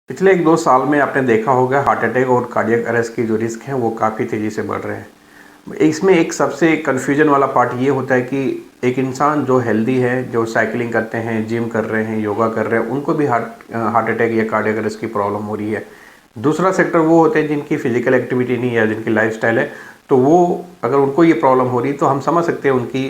पिछले 1-2 साल में आपने देखा होगा हार्ट अटैक और कार्डियक अरेस्ट की जो रिस्क हैं वो काफ़ी तेज़ी से बढ़ रहे हैं। इसमें एक सबसे कन्फ्यूजन वाला पार्ट ये होता है कि एक इंसान जो हेल्दी है, जो साइकिलिंग करते हैं, जिम कर रहे हैं, योगा कर रहे हैं, उनको भी हार्ट अटैक या कार्डियक अरेस्ट की प्रॉब्लम हो रही है। दूसरा सेक्टर वो होते हैं जिनकी फिजिकल एक्टिविटी नहीं है, जिनकी लाइफस्टाइल है, तो वो अगर उनको ये प्रॉब्लम हो रही है तो हम समझ सकते हैं उनकी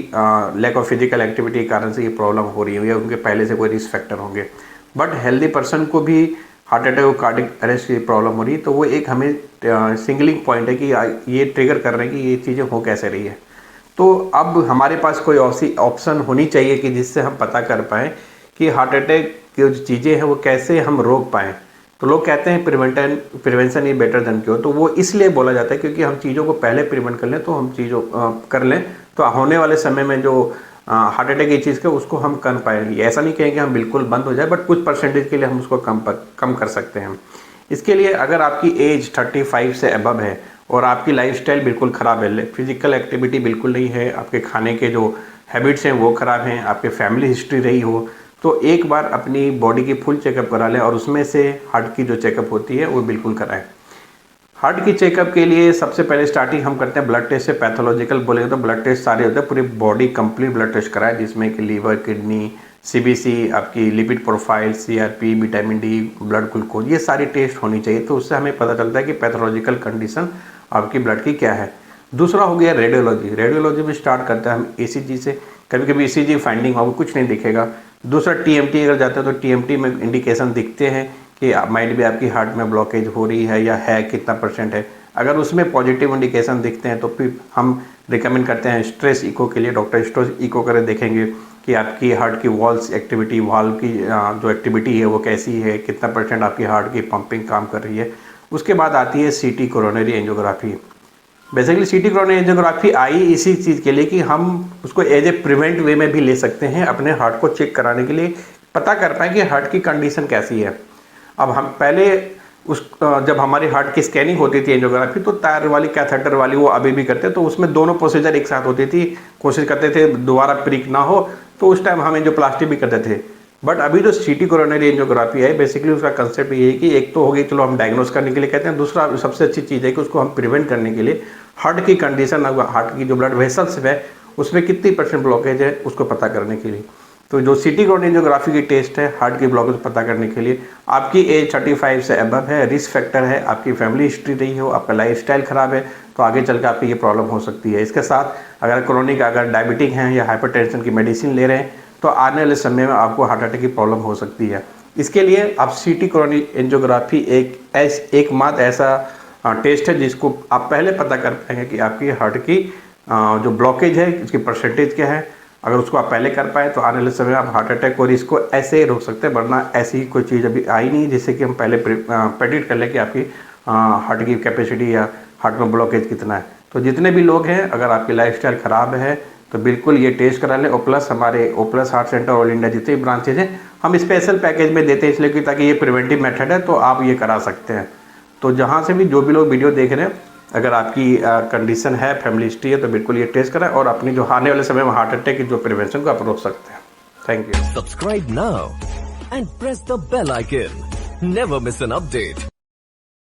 लैक ऑफ फिजिकल एक्टिविटी के कारण से ये प्रॉब्लम हो रही है या उनके पहले से कोई रिस्क फैक्टर होंगे। बट हेल्दी पर्सन को भी हार्ट अटैक और कार्डियक अरेस्ट की प्रॉब्लम हो रही है तो वो एक हमें सिंगलिंग पॉइंट है कि ये ट्रिगर कर रहे हैं कि ये चीज़ें हो कैसे रही है। तो अब हमारे पास कोई ऐसी ऑप्शन होनी चाहिए कि जिससे हम पता कर पाएँ कि हार्ट अटैक की जो चीज़ें हैं वो कैसे हम रोक पाएँ। तो लोग कहते हैं prevention is better than cure, तो वो इसलिए बोला जाता है क्योंकि हम चीज़ों को पहले प्रिवेंट कर लें तो हम चीज़ों कर लें तो होने वाले समय में जो हार्ट अटैक की चीज़ का उसको हम कर पाएंगे। ऐसा नहीं कहेंगे हम बिल्कुल बंद हो जाए, बट कुछ परसेंटेज के लिए हम उसको कम कर सकते हैं। इसके लिए अगर आपकी एज 35 से अबव है और आपकी लाइफस्टाइल बिल्कुल ख़राब है, फिजिकल एक्टिविटी बिल्कुल नहीं है, आपके खाने के जो हैबिट्स हैं वो ख़राब हैं, आपके फैमिली हिस्ट्री रही हो, तो एक बार अपनी बॉडी की फुल चेकअप करा लें और उसमें से हार्ट की जो चेकअप होती है वो बिल्कुल कराएं। हार्ट की चेकअप के लिए सबसे पहले स्टार्टिंग हम करते हैं ब्लड टेस्ट से। पैथोलॉजिकल बोलेंगे तो ब्लड टेस्ट सारे होते हैं, पूरी बॉडी कंप्लीट ब्लड टेस्ट कराएं जिसमें कि लीवर, किडनी, सीबीसी, आपकी lipid profile, CRP, vitamin D, blood glucose, ये सारी टेस्ट होनी चाहिए। तो उससे हमें पता चलता है कि पैथोलॉजिकल कंडीशन आपकी ब्लड की क्या है। दूसरा हो गया रेडियोलॉजी। रेडियोलॉजी में स्टार्ट करते हैं हम ईसीजी से। कभी कभी ईसीजी फाइंडिंग होगा, कुछ नहीं दिखेगा। दूसरा टीएमटी अगर जाते हैं तो टीएमटी में इंडिकेशन दिखते हैं कि माइट भी आपकी हार्ट में ब्लॉकेज हो रही है या है, कितना परसेंट है। अगर उसमें पॉजिटिव इंडिकेशन दिखते हैं तो फिर हम रिकमेंड करते हैं स्ट्रेस इको के लिए। डॉक्टर स्ट्रेस इको कर देखेंगे कि आपकी हार्ट की वॉल्स एक्टिविटी, वाल्व की जो एक्टिविटी है वो कैसी है, कितना परसेंट आपकी हार्ट की पंपिंग काम कर रही है। उसके बाद आती है CT coronary angiography. Basically CT coronary angiography आई इसी चीज़ के लिए कि हम उसको एज ए प्रिवेंट वे में भी ले सकते हैं, अपने हार्ट को चेक कराने के लिए, पता कर पाएँ कि हार्ट की कंडीशन कैसी है। अब हम पहले जब हमारी हार्ट की स्कैनिंग होती थी एंजियोग्राफी, तो तार वाली, कैथेटर वाली, वो अभी भी करते, तो उसमें दोनों प्रोसीजर एक साथ होती थी। कोशिश करते थे दोबारा प्रिक ना हो, तो उस टाइम हम एंजियोप्लास्टी भी करते थे। बट अभी जो सीटी कोरोनरी एंजियोग्राफी है, बेसिकली उसका कंसेप्ट ये है कि एक तो हो गई, चलो हम डायग्नोस करने के लिए कहते हैं, दूसरा सबसे अच्छी चीज़ है कि उसको हम प्रिवेंट करने के लिए हार्ट की कंडीशन, हार्ट की जो ब्लड वेसल्स है उसमें कितनी परसेंट ब्लॉकेज है उसको पता करने के लिए। तो जो सीटी कोरोनरी एंजियोग्राफी की टेस्ट है हार्ट की ब्लॉकेज पता करने के लिए, आपकी एज 35 से अबव है, रिस्क फैक्टर है, आपकी फैमिली हिस्ट्री रही हो, आपका लाइफस्टाइल ख़राब है, तो आगे चल के आपकी ये प्रॉब्लम हो सकती है। इसके साथ अगर क्रोनिक, अगर डायबिटिक हैं या हाइपरटेंशन की मेडिसिन ले रहे हैं तो आने वाले समय में आपको हार्ट अटैक की प्रॉब्लम हो सकती है। इसके लिए आप सीटी कोरोनरी एंजियोग्राफी एकमात्र ऐसा टेस्ट है जिसको आप पहले पता कर पाएंगे कि आपकी हार्ट की जो ब्लॉकेज है उसकी परसेंटेज क्या है। अगर उसको आप पहले कर पाए तो आने वाले समय में आप हार्ट अटैक और इसको ऐसे ही रोक सकते हैं, वरना ऐसी कोई चीज़ अभी आई नहीं जिससे कि हम पहले प्रेडिक्ट कर लें कि आपकी हार्ट की कैपेसिटी या हार्ट में ब्लॉकेज कितना है। तो जितने भी लोग हैं, अगर आपकी लाइफस्टाइल ख़राब है तो बिल्कुल ये टेस्ट करा लें। और प्लस हमारे ओप्लस हार्ट सेंटर ऑल इंडिया जितने भी ब्रांचेज हैं हम स्पेशल पैकेज में देते हैं, इसलिए कि ताकि ये प्रिवेंटिव मेथड है तो आप ये करा सकते हैं। तो जहाँ से भी जो भी लोग वीडियो देख रहे हैं, अगर आपकी कंडीशन है, फैमिली हिस्ट्री है, तो बिल्कुल ये टेस्ट कराएं और अपनी जो आने वाले समय में हार्ट अटैक की जो प्रिवेंशन को आप रोक सकते हैं। Thank you. Subscribe now and press the bell icon. Never miss an update.